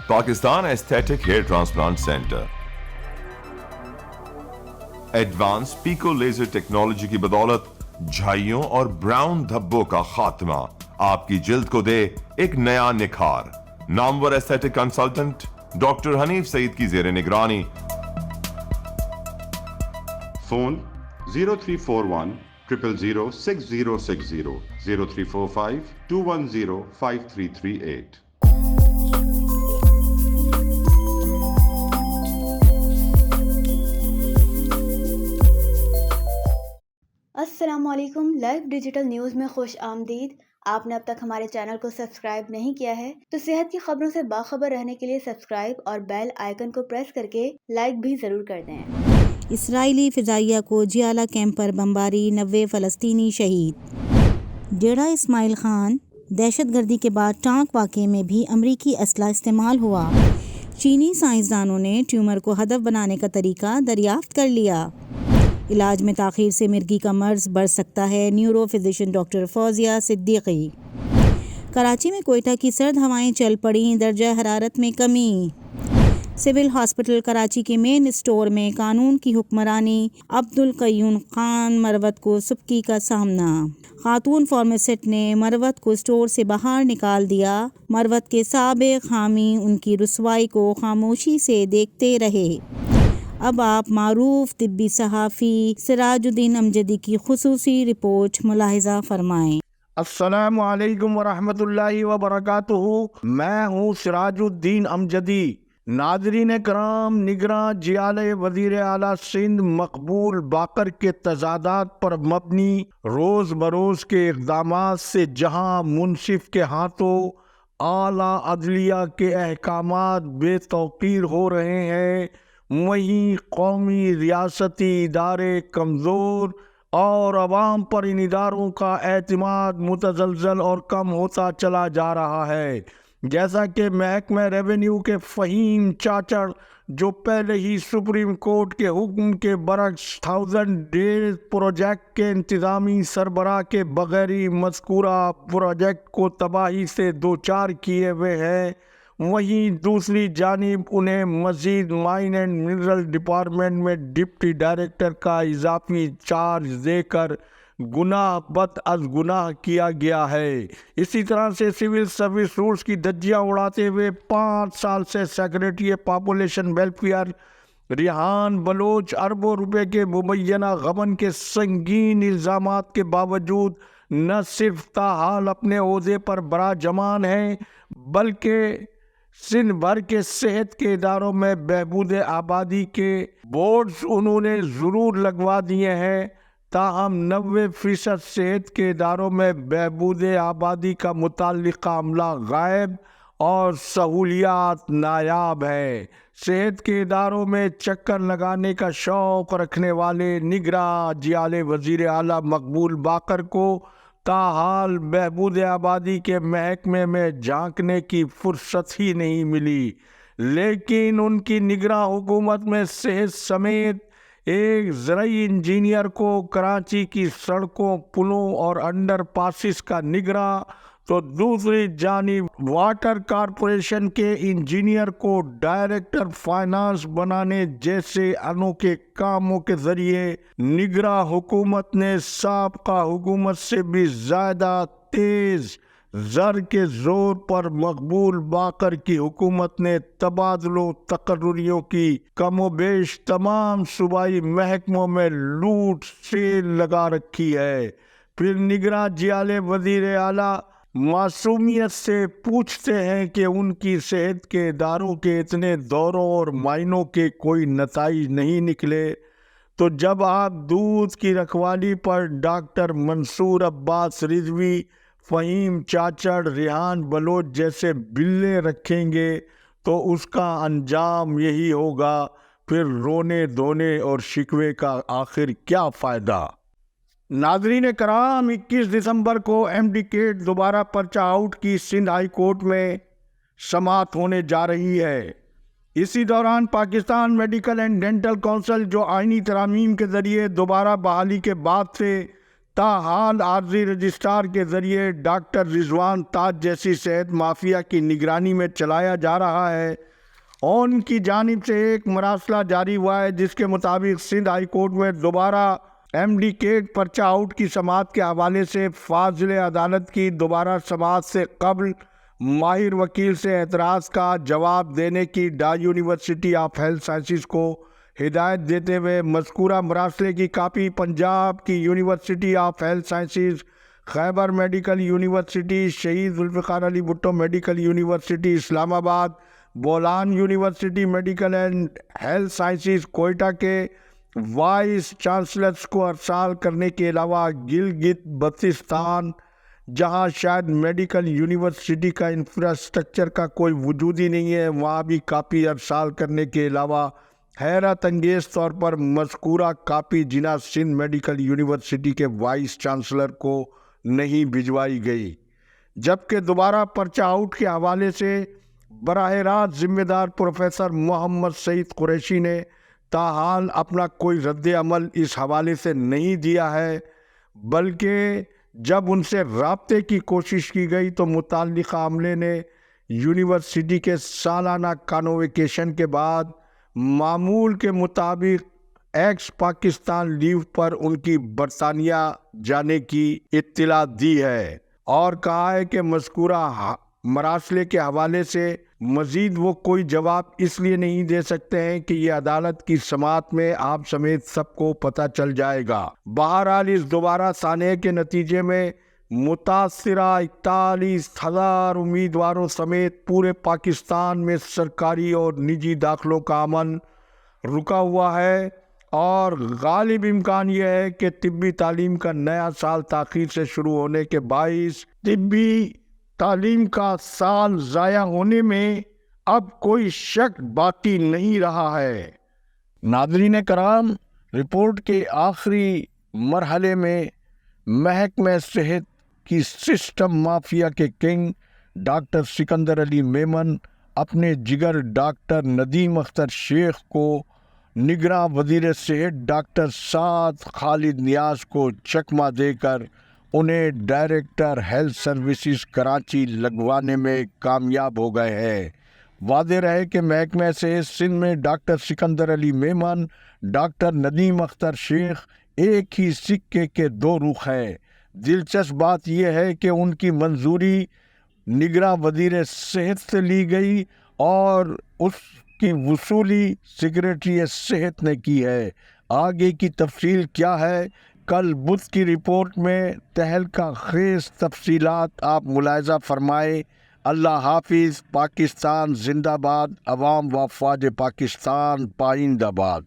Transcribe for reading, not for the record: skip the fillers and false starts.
Pakistan aesthetic hair transplant center advance pico laser technology کی بدولت جھائیوں اور براؤن دھبوں کا خاتمہ آپ کی جلد کو دے ایک نیا نکھار. نامور ایستھیٹک کنسلٹنٹ ڈاکٹر حنیف سعید کی زیر نگرانی. فون 0341 000 6060 0345 210 5338. السلام علیکم. لائیو ڈیجیٹل نیوز میں خوش آمدید. آپ نے اب تک ہمارے چینل کو سبسکرائب نہیں کیا ہے تو صحت کی خبروں سے باخبر رہنے کے لیے سبسکرائب اور بیل آئیکن کو پریس کر کے لائک بھی ضرور کر دیں. اسرائیلی فضائیہ کو جیالہ کیمپ پر بمباری، 90 فلسطینی شہید. ڈیرہ اسماعیل خان دہشت گردی کے بعد ٹانک واقعے میں بھی امریکی اسلحہ استعمال ہوا. چینی سائنسدانوں نے ٹیومر کو ہدف بنانے کا طریقہ دریافت کر لیا. علاج میں تاخیر سے مرگی کا مرض بڑھ سکتا ہے، neuro physician doctor Fauzia Siddiqui. Karachi میں کوئٹہ کی سرد ہوائیں چل پڑیں، درجہ حرارت میں کمی. سول ہاسپٹل کراچی کے مین اسٹور میں قانون کی حکمرانی، عبدالقیوم خان مروت کو سبکی کا سامنا. خاتون فارماسسٹ نے مروت کو اسٹور سے باہر نکال دیا. مروت کے سابق حامی ان کی رسوائی کو خاموشی سے دیکھتے رہے. اب آپ معروف طبی صحافی سراج الدین امجدی کی خصوصی رپورٹ ملاحظہ فرمائیں. السلام علیکم ورحمۃ اللہ وبرکاتہ. میں ہوں سراج الدین امجدی. ناظرین کرام، نگراں جیالہ وزیر اعلیٰ سندھ مقبول باقر کے تضادات پر مبنی روز بروز کے اقدامات سے جہاں منصف کے ہاتھوں اعلیٰ عدلیہ کے احکامات بے توقیر ہو رہے ہیں، وہیں قومی ریاستی ادارے کمزور اور عوام پر ان اداروں کا اعتماد متزلزل اور کم ہوتا چلا جا رہا ہے. جیسا کہ محکمہ ریونیو کے فہیم چاچڑ، جو پہلے ہی سپریم کورٹ کے حکم کے برعکس 1000 ڈیز پروجیکٹ کے انتظامی سربراہ کے بغیر ہی مذکورہ پروجیکٹ کو تباہی سے دوچار کیے ہوئے ہیں، وہیں دوسری جانب انہیں مزید مائن اینڈ منرل ڈپارٹمنٹ میں ڈپٹی ڈائریکٹر کا اضافی چارج دے کر گناہ بد از گناہ کیا گیا ہے. اسی طرح سے سول سروس رولز کی دھجیاں اڑاتے ہوئے 5 سال سے secretary population welfare Rehan Baloch اربوں روپے کے مبینہ غبن کے سنگین الزامات کے باوجود نہ صرف تاحال اپنے عہدے پر براجمان ہیں، بلکہ سندھ بھر کے صحت کے اداروں میں بہبود آبادی کے بورڈز انہوں نے ضرور لگوا دیے ہیں، تاہم 90% صحت کے اداروں میں بہبود آبادی کا متعلقہ عملہ غائب اور سہولیات نایاب ہے. صحت کے اداروں میں چکر لگانے کا شوق رکھنے والے نگراں جیالہ وزیر اعلیٰ مقبول باقر کو تاحال بہبود آبادی کے محکمے میں جھانکنے کی فرصت ہی نہیں ملی، لیکن ان کی نگراں حکومت میں صحت سمیت ایک زرعی انجینئر کو کراچی کی سڑکوں، پلوں اور انڈر پاسز کا نگراں تو دوسری جانب واٹر کارپوریشن کے انجینئر کو ڈائریکٹر فائنانس بنانے جیسے انوکھے کاموں کے ذریعے نگراں حکومت نے سابقہ حکومت سے بھی زیادہ تیز زر کے زور پر مقبول باقر کی حکومت نے تبادلوں تقرریوں کی کم و بیش تمام صوبائی محکموں میں لوٹ سیل لگا رکھی ہے. پھر نگراں جیالہ وزیر اعلیٰ معصومیت سے پوچھتے ہیں کہ ان کی صحت کے اداروں کے اتنے دوروں اور معائنوں کے کوئی نتائج نہیں نکلے، تو جب آپ دودھ کی رکھوالی پر ڈاکٹر منصور عباس رضوی، فہیم چاچڑ، ریحان بلوچ جیسے بلے رکھیں گے تو اس کا انجام یہی ہوگا. پھر رونے دھونے اور شکوے کا آخر کیا فائدہ؟ ناظرین کرام، 21 دسمبر کو ایمڈیکیٹ دوبارہ پرچہ آؤٹ کی سندھ ہائی کورٹ میں سماعت ہونے جا رہی ہے. اسی دوران Pakistan medical and dental council, جو آئینی ترامیم کے ذریعے دوبارہ بحالی کے بعد سے تاحال عارضی رجسٹرار کے ذریعے ڈاکٹر رضوان تاج جیسی صحت مافیا کی نگرانی میں چلایا جا رہا ہے۔ ان کی جانب سے ایک مراسلہ جاری ہوا ہے جس کے مطابق سندھ ہائی کورٹ میں دوبارہ ایمڈیکیٹ پرچہ آؤٹ کی سماعت کے حوالے سے فاضل عدالت کی دوبارہ سماعت سے قبل ماہر وکیل سے اعتراض کا جواب دینے کی ڈائی یونیورسٹی آف ہیلتھ سائنسز کو ہدایت دیتے ہوئے مذکورہ مراسلے کی کاپی پنجاب کی university of health sciences, Khyber medical university, شہید ذوالفقار علی بھٹو میڈیکل یونیورسٹی اسلام آباد، Bolan university medical and health sciences Quetta کے وائس چانسلرز کو ارسال کرنے کے علاوہ گلگت بلتستان، جہاں شاید میڈیکل یونیورسٹی کا انفراسٹرکچر کا کوئی وجود ہی نہیں ہے، وہاں بھی کاپی ارسال کرنے کے علاوہ حیرت انگیز طور پر مذکورہ کاپی جناح سندھ میڈیکل یونیورسٹی کے وائس چانسلر کو نہیں بھجوائی گئی، جبکہ دوبارہ پرچہ آؤٹ کے حوالے سے براہ راست ذمہ دار پروفیسر محمد سعید قریشی نے تاحال اپنا کوئی رد عمل اس حوالے سے نہیں دیا ہے، بلکہ جب ان سے رابطے کی کوشش کی گئی تو متعلقہ عملے نے یونیورسٹی کے سالانہ کانوویکیشن کے بعد معمول کے مطابق ایکس پاکستان لیو پر ان کی برطانیہ جانے کی اطلاع دی ہے اور کہا ہے کہ مذکورہ مراسلے کے حوالے سے مزید وہ کوئی جواب اس لیے نہیں دے سکتے ہیں کہ یہ عدالت کی سماعت میں آپ سمیت سب کو پتہ چل جائے گا۔ بہرحال اس دوبارہ سانحے کے نتیجے میں متاثرہ 41,000 امیدواروں سمیت پورے پاکستان میں سرکاری اور نجی داخلوں کا عمل رکا ہوا ہے اور غالب امکان یہ ہے کہ طبی تعلیم کا نیا سال تاخیر سے شروع ہونے کے باعث طبی تعلیم کا سال ضائع ہونے میں اب کوئی شک باقی نہیں رہا ہے۔ ناظرین کرام، رپورٹ کے آخری مرحلے میں محکمہ صحت کی سسٹم مافیا کے کنگ ڈاکٹر سکندر علی میمن اپنے جگر ڈاکٹر ندیم اختر شیخ کو نگراں وزیر صحت ڈاکٹر سعد خالد نیاز کو چکمہ دے کر انہیں ڈائریکٹر ہیلتھ سروسز کراچی لگوانے میں کامیاب ہو گئے ہیں۔ واضح رہے کہ محکمہ صحت سندھ میں ڈاکٹر سکندر علی میمن، ڈاکٹر ندیم اختر شیخ ایک ہی سکے کے دو رخ ہیں۔ دلچسپ بات یہ ہے کہ ان کی منظوری نگراں وزیر صحت سے لی گئی اور اس کی وصولی سیکریٹری صحت نے کی ہے۔ آگے کی تفصیل کیا ہے، کل بدھ کی رپورٹ میں تہلکہ خیز تفصیلات آپ ملاحظہ فرمائے۔ اللہ حافظ۔ پاکستان زندہ باد، عوام و افواج پاکستان پائندہ باد۔